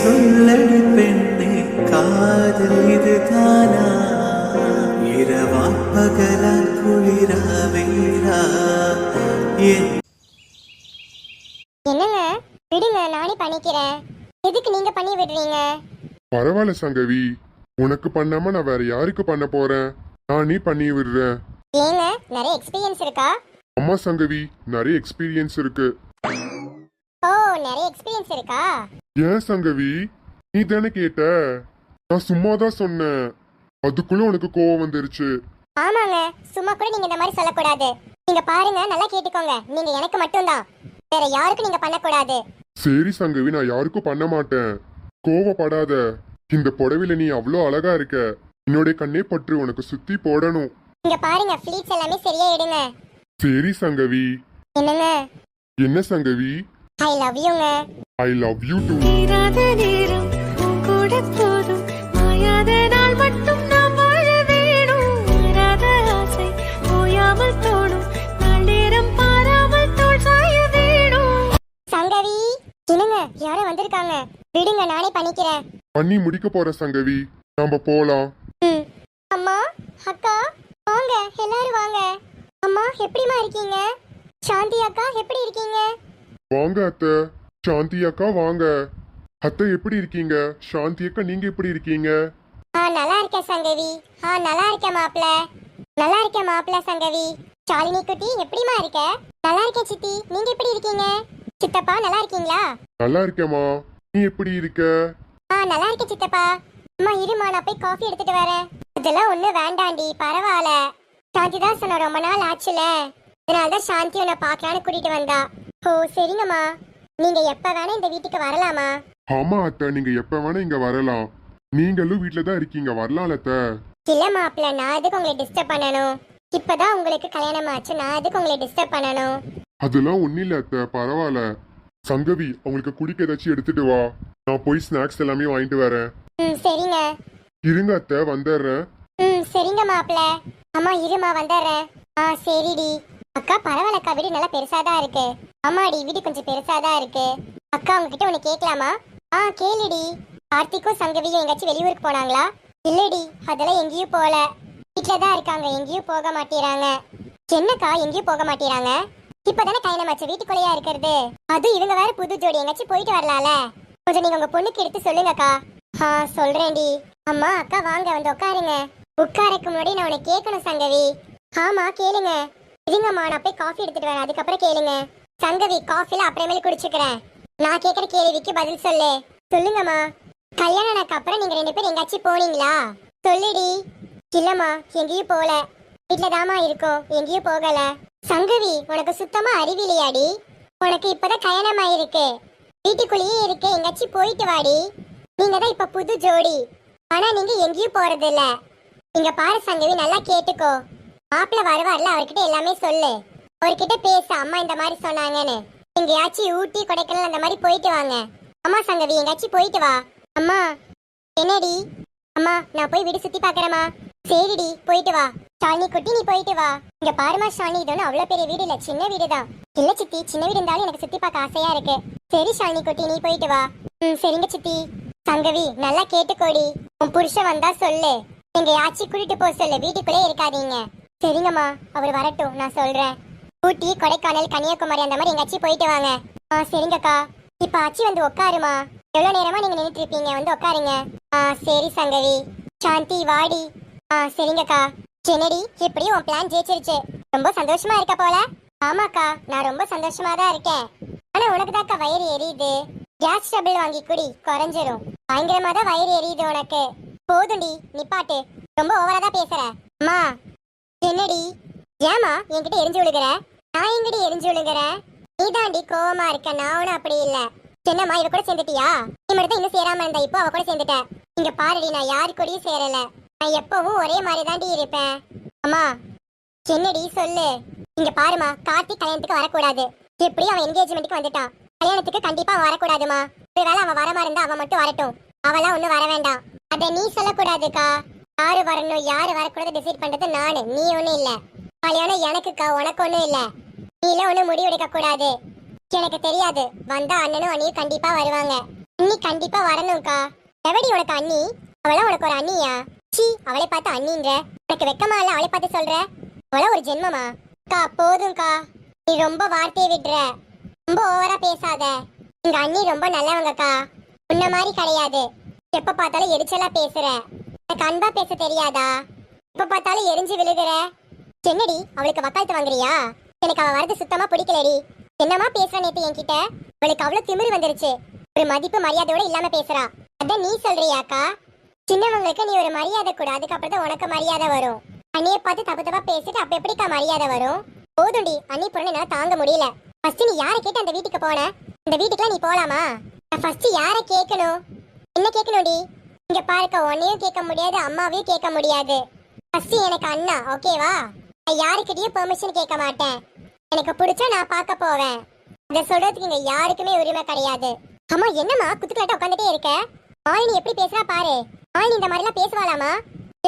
சொல்லடி பெண்ணே, காதல் இதுதானா? இரவா பகலா, குளிரா வெயிலா? என்னங்க, விடுங்க, நானே பண்ணிக்கிறேன். எதுக்கு நீங்க பண்ணி விடுறீங்க? பரவாயில்ல சங்கவி, உனக்கு பண்ணாம நான் வேற யாருக்கு பண்ண போறேன்? நானே பண்ணி விடுறேன். ஏங்க, நிறைய எக்ஸ்பீரியன்ஸ் இருக்கா? அம்மா சங்கவி, நிறைய எக்ஸ்பீரியன்ஸ் இருக்கு. ஓ, நிறைய எக்ஸ்பீரியன்ஸ் இருக்கா? ஏன் சங்கவி, நீ தானே கேட்ட? நான் சும்மா தான் சொன்னேன், அதுக்குள்ள உனக்கு கோவம் வந்துருச்சு. ஆமாங்க, சும்மா கூட நீங்க இந்த மாதிரி சொல்லக்கூடாது. நீங்க பாருங்க, நல்லா கேட்டுக்கோங்க. நீங்க எனக்கு மட்டும்தான், வேற யாருக்கும் நீங்க பண்ணக்கூடாது. சரி சங்கவி, நான் யாருக்கும் பண்ண மாட்டேன். கோவப்படாத. இந்த புடவையில நீ அவ்வளோ அழகா இருக்க. என்னுடைய கண்ணே பற்று உனக்கு சுத்தி போடணும். இங்க பாருங்க, ஃப்ளீட்ஸ் எல்லாமே சரியா எடுங்க. சரி சங்கவி. என்னங்க? என்ன சங்கவி? ஐ லவ் யூங்க. I love you too. தீராத நேரம் உன் கூட போதும், மாயாத நாள் மட்டும் நாம் வாழ வேணும். மாறாத ஆசை ஓயாமல் தோணும், நாள் நேரம் பாராமல் தோள் சாய வேணும். சங்கவி, என்னங்க, யாரோ வந்திருக்காங்க. விடுங்க, நானே பண்ணிக்கிறேன். பண்ணி முடிக்க போற சங்கவி, நாம போலாம். அம்மா, அக்கா, வாங்க, எல்லாரும் வாங்க. அம்மா, எப்படிமா இருக்கீங்க? சாந்தி அக்கா, எப்படி இருக்கீங்க? வாங்க அத்தை. சாந்தி அக்கா வாங்க. அத்தை எப்படி இருக்கீங்க? சாந்தி அக்கா நீங்க எப்படி இருக்கீங்க? நல்லா இருக்கேன் சங்கவி. நல்லா இருக்கேன் மாப்பிள. நல்லா இருக்கேன் மாப்பிள சங்கவி. சாலினி குட்டி, எப்படிமா இருக்க? நல்லா இருக்கேன் சித்தி, நீங்க எப்படி இருக்கீங்க? சித்தப்பா, நல்லா இருக்கீங்களா? நல்லா இருக்கேம்மா, நீ எப்படி இருக்க? நல்லா இருக்கேன் சித்தப்பா. அம்மா இருமா, நான் போய் காஃபி எடுத்துட்டு வரேன். இதெல்லாம் ஒண்ணு வேண்டாண்டி, பரவாயில்ல. சாந்தி தான் சொன்ன, ரொம்ப நாள் ஆச்சுல, அதனாலதான் சாந்தி உன்னை பாக்கலான்னு கூட்டிட்டு வந்தா. ஓ சரிங்கம்மா, நீங்க எப்ப வேணா இந்த வீட்டுக்கு வரலாமா? ஆமா அத்தை, நீங்க எப்ப வேணா இங்க வரலாம். நீங்களும் வீட்டுல தான் இருக்கீங்க, வரலாம் அத்தை. இல்ல மாப்பிள்ள, நான் எதுக்கு உங்களை டிஸ்டர்ப் பண்ணணும்? இப்பதான் உங்களுக்கு கல்யாணம் ஆச்சு, நான் எதுக்கு உங்களை டிஸ்டர்ப் பண்ணணும்? அதெல்லாம் ஒன்னும் இல்ல அத்தை, பரவாயில்ல. சங்கவி, அவங்களுக்கு குடிக்க ஏதாச்சும் எடுத்துட்டு வா, நான் போய் ஸ்நாக்ஸ் எல்லாமே வாங்கிட்டு வரேன். சரிங்க. இருங்க அத்தை, வந்துடுறேன். சரிங்க மாப்பிள்ள. அம்மா இருமா, வந்துடுறேன். சரிடி. அக்கா, பரவாயில்லக்கா, வீடு நல்லா பெருசாதான் இருக்கு. அம்மாடி, வீடு கொஞ்சம் பெருசாதான் இருக்கு. அக்கா, உங்ககிட்ட ஒண்ணு கேட்கலாமா? கேளுடி. கார்த்திக்கும் சங்கவியும் எங்காச்சும் வெளியூருக்கு போனாங்களா? இல்லடி, அதெல்லாம் எங்கேயும் போல, வீட்டுலதான் இருக்காங்க, எங்கேயும் போக மாட்டேறாங்க. என்னக்கா, எங்கேயும் போக மாட்டேறாங்க? இப்பதானே கல்யாணமாச்சு, வீட்டுக்குள்ளேயா இருக்கிறது? அது இவங்க வேற புது ஜோடி, எங்காச்சும் போயிட்டு வரலாம்ல. கொஞ்சம் நீங்க உங்க பொண்ணுக்கு எடுத்து சொல்லுங்கக்கா. சொல்றேன்டி. அம்மா, அக்கா வாங்க, வந்து உட்காருங்க. உட்காருக்கு முன்னாடி நான் உன்னை கேட்கணும் சங்கவி. ஆமா, கேளுங்க. இருங்கம்மா, நான் போய் காஃபி எடுத்துட்டு வரேன், அதுக்கப்புறம் கேளுங்க. சங்கவி, காஃபில அப்புறமேல குடிச்சுக்கிறேன். நான் கேட்குற கேள்விக்கு பதில் சொல்லு. சொல்லுங்கம்மா. கல்யாணம் ஆனக்கு அப்புறம் நீங்க 2 பேரும் எங்காச்சும் போனீங்களா? சொல்லுடி. இல்லம்மா, எங்கேயும் போல, வீட்டுல தாமா இருக்கோம், எங்கேயும் போகல. சங்கவி, உனக்கு சுத்தமா அறிவில்லையாடி? உனக்கு இப்பதான் கல்யாணம் ஆயிருக்கு, வீட்டுக்குள்ளேயே இருக்கு, எங்காச்சும் போயிட்டு வாடி. நீங்க தான் இப்ப புது ஜோடி, ஆனா நீங்க எங்கேயும் போறது இல்ல. நீங்க பாரு சங்கவி, நல்லா கேட்டுக்கோ. மாப்பிள்ள வருவார்ல, அவர்கிட்ட எல்லாமே சொல்லு. அவர்கிட்ட பேச, அம்மா இந்த மாதிரி சொன்னாங்கன்னு. எங்கேயாச்சும் ஊட்டி கொடைக்கானல் அந்த மாதிரி போயிட்டு வாங்க. அம்மா சங்கவி, எங்கேயாச்சும் போயிட்டு வா. அம்மா. என்னடி? அம்மா, நான் போய் வீடு சுத்தி பாக்குறேம்மா. சரிடி, போயிட்டு வா. ஷாலினி குட்டி, நீ போயிட்டு வா. இங்க பாருமா ஷாலினி, இது ஒன்றும் அவ்வளோ பெரிய வீடு இல்ல, சின்ன வீடு தான். இல்ல சித்தி, சின்ன வீடு இருந்தாலும் எனக்கு சுத்தி பார்க்க ஆசையா இருக்கு. சரி ஷாலினி குட்டி, நீ போயிட்டு வா. சரிங்க சித்தி. சங்கவி, நல்லா கேட்டுக்கோடி. உன் புருஷன் வந்தா சொல்லு, எங்கேயாச்சும் கூட்டிட்டு போக சொல்லு, வீட்டுக்குள்ளே இருக்காதீங்க. சரிங்கம்மா, அவர் வரட்டும், நான் சொல்றேன். ஊட்டி கொடைக்கானல் கன்னியாகுமரி அந்த மாதிரி எங்காச்சும் போயிட்டு வாங்க. சரிங்கக்கா. இப்ப ஆச்சி வந்து உட்காருமா. எவ்வளவு நேரமா நீங்க நின்றுட்டு இருப்பீங்க, வந்து உட்காருங்க. சரி சங்கவி. சாந்தி வாடி. சரிங்கக்கா. என்னடி, எப்படியும் உன் பிளான் ஜெயிச்சிருச்சு, ரொம்ப சந்தோஷமா இருக்க போல? ஆமாக்கா, நான் ரொம்ப சந்தோஷமா தான் இருக்கேன். ஆனா உனக்கு தாக்கா வயிறு எரியுது, கேஸ் டபுள் வாங்கி குடி, குறைஞ்சிரும். பயங்கரமா தான் வயிறு எரியுது உனக்கு. போதுண்டி, நிப்பாட்டு, ரொம்ப ஓவரா தான் பேசுற. அம்மா. என்னடி? ஏமா என்கிட்ட எரிஞ்சு விழுகிற? நான் எங்கிட்ட எரிஞ்சு விழுகிறேன்? நீதாண்டி கோவமா இருக்க, நான் ஒன்னும் அப்படி இல்ல. என்னம்மா, இவ கூட சேர்ந்துட்டியா? நீ மட்டும் தான் இன்னும் சேராம இருந்தா, இப்போ அவ கூட சேர்ந்துட்ட. இங்க பாருடி, நான் யாரு கூடயும் சேரல, நான் எப்பவும் ஒரே மாதிரி தாண்டி இருப்பேன். அம்மா. என்னடி, சொல்லு. இங்க பாருமா, கார்த்திக் கல்யாணத்துக்கு வரக்கூடாது. எப்படியும் அவன் என்கேஜ்மெண்ட்டுக்கு வந்துட்டான், கல்யாணத்துக்கு கண்டிப்பா வரக்கூடாதுமா. ஒருவேளை அவன் வர மாதிரி இருந்தா அவன் மட்டும் வரட்டும், அவெல்லாம் ஒன்னும் வர வேண்டாம். அத நீ சொல்லக்கூடாதுக்கா. யாரு வரணும் யாரு வரக்கூடாது டிசைட் பண்றது நானு, நீ ஒண்ணும் இல்ல. கல்யாணம் எனக்குக்கா, உனக்கு ஒண்ணும் இல்ல. நீ எல்லாம் ஒண்ணும் முடிவு எடுக்க கூடாது. எனக்கு தெரியாது, வந்தா அண்ணனும் அண்ணியும் கண்டிப்பா வருவாங்க. அண்ணி கண்டிப்பா வரணும்க்கா. எவடி உனக்கு அண்ணி? அவளா உனக்கு ஒரு அண்ணியா? சீ, அவளை பார்த்து அண்ணின்ற. உனக்கு வெக்கமா இல்ல அவளை பார்த்து சொல்ற? அவளா ஒரு ஜென்மமா? அக்கா போதும்க்கா, நீ ரொம்ப வார்த்தையை விடுற. ரொம்ப ஓவரா பேசாத. எங்க அண்ணி ரொம்ப நல்லவங்கக்கா, உன்ன மாதிரி கிடையாது. எப்ப பார்த்தாலும் எரிச்சலா பேசுற. எனக்கு அன்பா பேச தெரியாதா? எப்ப பார்த்தாலும் எரிஞ்சு விழுகிற. என்னடி அவளுக்கு வக்காலத்து வாங்குறியா? எனக்கு அவ வரது சுத்தமா பிடிக்கலடி. என்னமா பேசுற நேத்து என்கிட்ட? அவளுக்கு அவ்வளவு திமிரு வந்துருச்சு. ஒரு மதிப்பு மரியாதையோட இல்லாம பேசுறா. அதான் நீ சொல்றியாக்கா? சின்னவங்களுக்கு நீ ஒரு மரியாதை கூட, அதுக்கப்புறம் தான் உனக்கு மரியாதை வரும். அண்ணியை பார்த்து தப்பு தப்பா பேசிட்டு அப்ப எப்படிக்கா மரியாதை வரும்? போதுண்டி, அண்ணி பொண்ணு என்னால தாங்க முடியல. ஃபர்ஸ்ட் நீ யாரை கேட்டு அந்த வீட்டுக்கு போன? இந்த வீட்டுக்குலாம் நீ போலாமா? நான் ஃபர்ஸ்ட் யாரை கேட்கணும்? என்ன கேட்கணும்டி? இங்க பாருக்க, உன்னையும் கேட்க முடியாது, அம்மாவையும் கேட்க முடியாது. ஃபர்ஸ்ட் எனக்கு அண்ணா, ஓகேவா? நான் யாருக்கிட்டையும் பெர்மிஷன் கேட்க மாட்டேன். எனக்கு பிடிச்சா நான் பார்க்க போவேன். இதை சொல்றதுக்கு இங்க யாருக்குமே உரிமை கிடையாது. அம்மா என்னம்மா குத்துக்கலாட்ட உட்காந்துட்டே இருக்க? மாலினி எப்படி பேசுறா பாரு. மாலினி இந்த மாதிரிலாம் பேசுவாளாமா?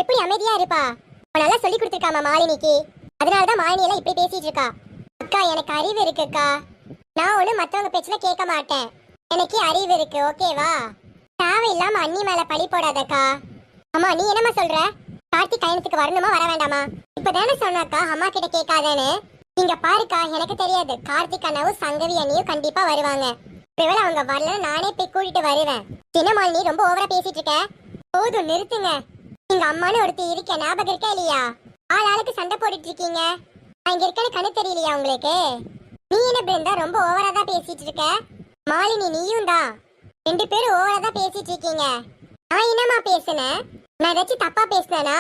எப்படி அமைதியா இருப்பா? நல்லா சொல்லி கொடுத்துருக்காமா மாலினிக்கு. அதனாலதான் மாலினி எல்லாம் இப்படி பேசிட்டு இருக்கா. அக்கா எனக்கு அறிவு இருக்குக்கா. நான் ஒண்ணு மத்தவங்க பேச்சுல கேட்க மாட்டேன். எனக்கு அறிவு இருக்கு, ஓகேவா? தேவையில்லாம அண்ணி மேல பழி போடாதக்கா. அம்மா நீ என்னம்மா சொல்ற? கார்த்திக் கல்யாணத்துக்கு வரணுமா வர வேண்டாமா? இப்பதானே சொன்னாக்கா அம்மா கிட்ட கேட்காதேன்னு. நீங்க பாருக்கா, எனக்கு தெரியாது. கார்த்திக் அண்ணாவும் சங்கவி அண்ணியும் கண்டிப்பா வருவாங்க. ஒருவேளை அவங்க வரல நானே போய் கூட்டிட்டு வருவேன். சின்னமால் நீ ரொம்ப ஓவரா பேசிட்டு இருக்க. போதும் நிறுத்துங்க. நீங்க அம்மானு ஒருத்தி இருக்க ஞாபகம் இருக்கா இல்லையா? ஆளுக்கு சண்டை போட்டுட்டு இருக்கீங்க. நான் இங்க இருக்கேன்னு கண்ணு தெரியலையா உங்களுக்கு? நீ என்ன பிருந்தா ரொம்ப ஓவரா தான் பேசிட்டு இருக்க. மாலினி நீயும் தான், ரெண்டு பேரும் ஓவரா தான் பேசிட்டு இருக்கீங்க. நான் என்னமா பேசுனேன்? நான் ஏதாச்சும் தப்பா பேசுனேனா?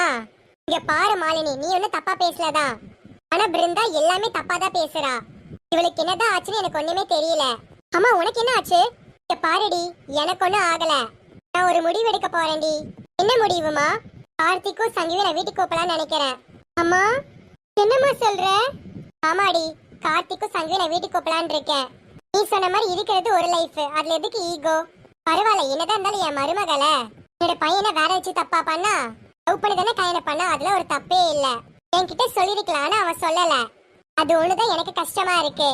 இங்க பாரு மாலினி, நீ ஒன்னும் தப்பா பேசலதான். ஆனா பிருந்தா எல்லாமே தப்பா தான் பேசுறா. இவளுக்கு என்னதான் ஆச்சுன்னு எனக்கு ஒண்ணுமே தெரியல. அம்மா உனக்கு என்ன ஆச்சு? இங்க பாருடி, எனக்கு ஒண்ணும் ஆகல. நான் ஒரு முடிவு எடுக்க போறேன்டி. என்ன முடிவுமா? கார்த்திக்கும் சங்கீவும் நான் வீட்டுக்கு கூப்பிடலாம்னு நினைக்கிறேன். அம்மா என்னம்மா சொல்ற? ஆமாடி, கார்த்திக்கும் சங்கீவும் நான் வீட்டுக்கு கூப்பிடலான்னு இருக்கேன். நீ சொன்ன மாதிரி இருக்கிறது ஒரு லைஃப், அதுல எதுக்கு ஈகோ? பரவாயில்ல, என்னதான் இருந்தாலும் என் மருமகள. என்னோட பையனை வேற வச்சு தப்பா பண்ணா, லவ் பண்ணி தானே கல்யாணம் பண்ணா, அதுல ஒரு தப்பே இல்ல. என்கிட்ட சொல்லிருக்கலாம், ஆனா அவன் சொல்லல. அது ஒண்ணுதான் எனக்கு கஷ்டமா இருக்கு.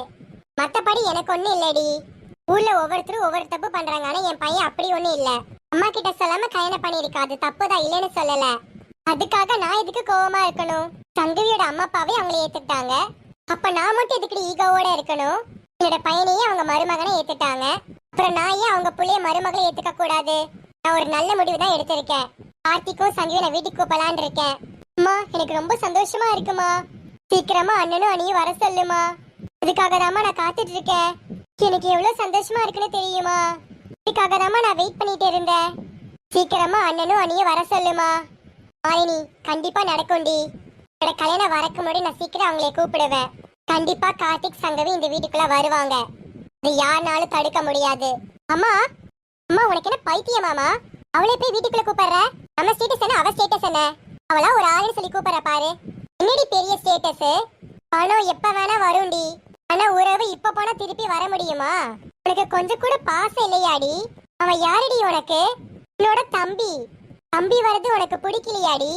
மத்தபடி எனக்கு ஒண்ணு இல்லடி. ஊர்ல ஒவ்வொருத்தரும் ஒவ்வொரு தப்பு பண்றாங்க, ஆனா என் பையன் அப்படி ஒண்ணு இல்ல. அம்மா கிட்ட சொல்லாம கல்யாணம் பண்ணிருக்கா, அது தப்புதான், இல்லைன்னு சொல்லல. அதுக்காக நான் எதுக்கு கோவமா இருக்கணும்? சங்கவியோட அம்மா அப்பாவே அவங்களை ஏத்துட்டாங்க. அப்ப நான் மட்டும் எதுக்கு ஈகோவோட இருக்கணும்? என்னோட பையனையே அவங்க மருமகனை ஏத்துட்டாங்க, அப்புறம் நான் ஏன் அவங்க புள்ளைய மருமகளை ஏத்துக்க கூடாது? நான் ஒரு நல்ல முடிவு தான் எடுத்திருக்கேன். கார்த்திக்கும் சங்கவியும் நான் வீட்டுக்கு கூப்பிடலான்னு இருக்கேன். அம்மா எனக்கு ரொம்ப சந்தோஷமா இருக்குமா. சீக்கிரமா அண்ணனும் அண்ணியும் வர சொல்லுமா. அதுக்காக தாம்மா நான் காத்துட்டு இருக்கேன். எனக்கு எவ்வளவு சந்தோஷமா இருக்குன்னு தெரியுமா? அதுக்காக தாம்மா நான் வெயிட் பண்ணிட்டு இருந்தேன். சீக்கிரமா அண்ணனும் அண்ணியும் வர சொல்லுமா. மாலினி கண்டிப்பா நடக்கும்டி. என்னோட கல்யாணம் வரக்கு முன்னாடி நான் சீக்கிரம் அவங்களை கூப்பிடுவேன். கண்டிப்பா கார்த்திக் சங்கவி இந்த வீட்டுக்குள்ள வருவாங்க. இது யாருனாலும் தடுக்க முடியாது. அம்மா அம்மா உனக்கு என்ன பைத்தியமாமா? அவளை போய் வீட்டுக்குள்ள கூப்பிடுற? நம்ம ஸ்டேட்டஸ் என்ன, அவ ஸ்டேட்டஸ் என்ன? அவளா ஒரு ஆளுன்னு சொல்லி கூப்பிடுற பாரு. என்னடி பெரிய ஸ்டேட்டஸ்? பணம் எப்ப வேணா வரும்டி, ஆனா உறவு இப்ப போனா திருப்பி வர முடியுமா? உனக்கு கொஞ்சம் கூட பாசம் இல்லையாடி? அவன் யாரடி உனக்கு? என்னோட தம்பி. தம்பி வரது உனக்கு பிடிக்கலையாடி?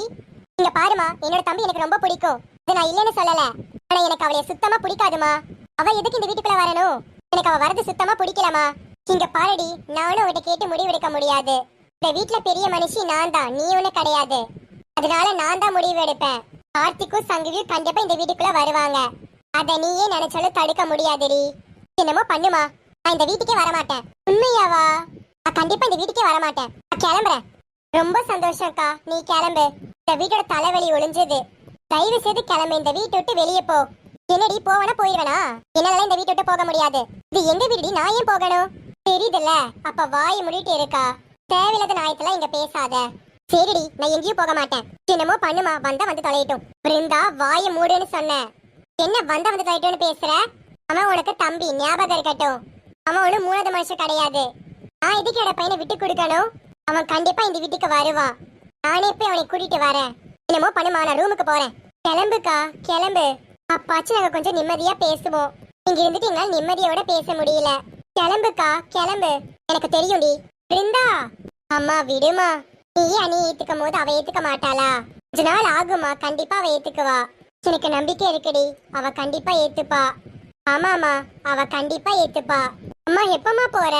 இங்க பாருமா, என்னோட தம்பி எனக்கு ரொம்ப பிடிக்கும், இது நான் இல்லைன்னு சொல்லல. ஆனா எனக்கு அவளைய சுத்தமா பிடிக்காதுமா. அவ எதுக்கு இந்த வீட்டுக்குள்ள வரணும்? எனக்கு அவ வரது சுத்தமா பிடிக்கலமா. இங்க பாருடி, நானும் அவட்ட கேட்டு முடிவெடுக்க முடியாது. இந்த வீட்டுல பெரிய மனுஷி நான் தான், நீ ஒண்ணு கிடையாது. அதனால நான் தான் முடிவு எடுப்பேன். கார்த்திக்கும் சங்கவியும் கண்டிப்பா இந்த வீட்டுக்குள்ள வருவாங்க. அத நீயே நினைச்சாலும் தடுக்க முடியாதுடி. என்னமோ பண்ணுமா, நான் இந்த வீட்டுக்கே வரமாட்டேன். உண்மையாவா? நான் கண்டிப்பா இந்த வீட்டுக்கே வரமாட்டேன். நான் கிளம்புறேன். ரொம்ப சந்தோஷம்க்கா, நீ கிளம்பு. இந்த வீட்டோட தலைவலி ஒளிஞ்சது. தயவு செய்து கிளம்பு, இந்த வீட்டை விட்டு வெளியே போ. என்னடி போவனா போயிடுவேனா? என்னால இந்த வீட்டை விட்டு போக முடியாது. இது எங்க வீடு, நான் ஏன் போகணும்? தெரியுதுல்ல, அப்ப வாயை மூடிட்டு இருக்கா. தேவையில்லாத நாயத்தெல்லாம் இங்க பேசாத. சரிடி, நான் எங்கேயும் போக மாட்டேன். என்னமோ பண்ணுமா, வந்தா வந்து தொலையிட்டும். பிருந்தா வாயை மூடுன்னு சொன்னேன். என்ன வந்தா வந்து தொலையிட்டோன்னு பேசுற? அவன் உனக்கு தம்பி, ஞாபகம் இருக்கட்டும். அவன் ஒண்ணு மூணாவது மனுஷன் கிடையாது. நான் எதுக்கு என்னோட பையனை விட்டு கொடுக்கணும்? அவன் கண்டிப்பா இந்த வீட்டுக்கு வருவான். நானே போய் அவனை கூட்டிட்டு வரேன். என்னமோ பண்ணுமா, நான் ரூமுக்கு போறேன். கிளம்புக்கா கிளம்பு. அப்பாச்சும் நாங்க கொஞ்சம் நிம்மதியா பேசுவோம். இங்க இருந்துட்டு எங்களால நிம்மதியோட பேச முடியல. கிளம்புக்கா கிளம்பு. எனக்கு தெரியும்டி. பிருந்தா அம்மா விடுமா. நீயே அணி ஏத்துக்கும் போது அவ ஏத்துக்க மாட்டாளா? கொஞ்ச நாள் ஆகுமா, கண்டிப்பா அவ ஏத்துக்குவா. எனக்கு நம்பிக்கை இருக்குடி, அவ கண்டிப்பா ஏத்துப்பா. ஆமாமா, அவ கண்டிப்பா ஏத்துப்பா. அம்மா எப்பமா போற?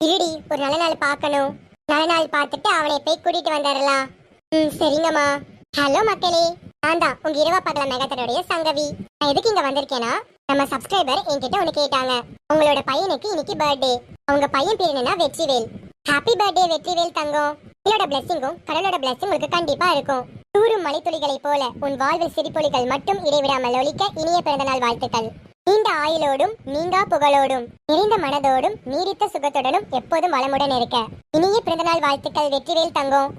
இருடி, ஒரு நல்ல நாள் பார்க்கணும். நல்ல நாள் பார்த்துட்டு அவனை போய் கூட்டிட்டு வந்துடலாம். சரிங்கம்மா. ஹலோ மக்களே, நான் தான் உங்க இரவா பகல மெகாத்தனுடைய சங்கவி. நான் எதுக்கு இங்க வந்திருக்கேன்னா, நம்ம சப்ஸ்கிரைபர் என்கிட்ட ஒண்ணு கேட்டாங்க. உங்களோட பையனுக்கு இன்னைக்கு பர்த்டே. அவங்க பையன் பேர் என்னன்னா வெற்றிவேல். ஹாப்பி பர்த்டே வெற்றிவேல் தங்கம். உங்களோட பிளஸிங்கும் கடலோட பிளஸிங் உங்களுக்கு கண்டிப்பா இருக்கும். தூரும் மலைத்துளிகளை போல உன் வாழ்வில் சிரிப்பொலிகள் மட்டும் இடைவிடாமல் ஒலிக்க இனிய பிறந்தநாள் வாழ்த்துக்கள். நீண்ட ஆயுளோடும் நீங்கா புகழோடும் நிறைந்த மனதோடும் நீடித்த சுகத்துடனும் எப்போதும் வளமுடன் இருக்க இனிய பிறந்தநாள் வாழ்த்துக்கள் வெற்றிவேல் தங்கம்.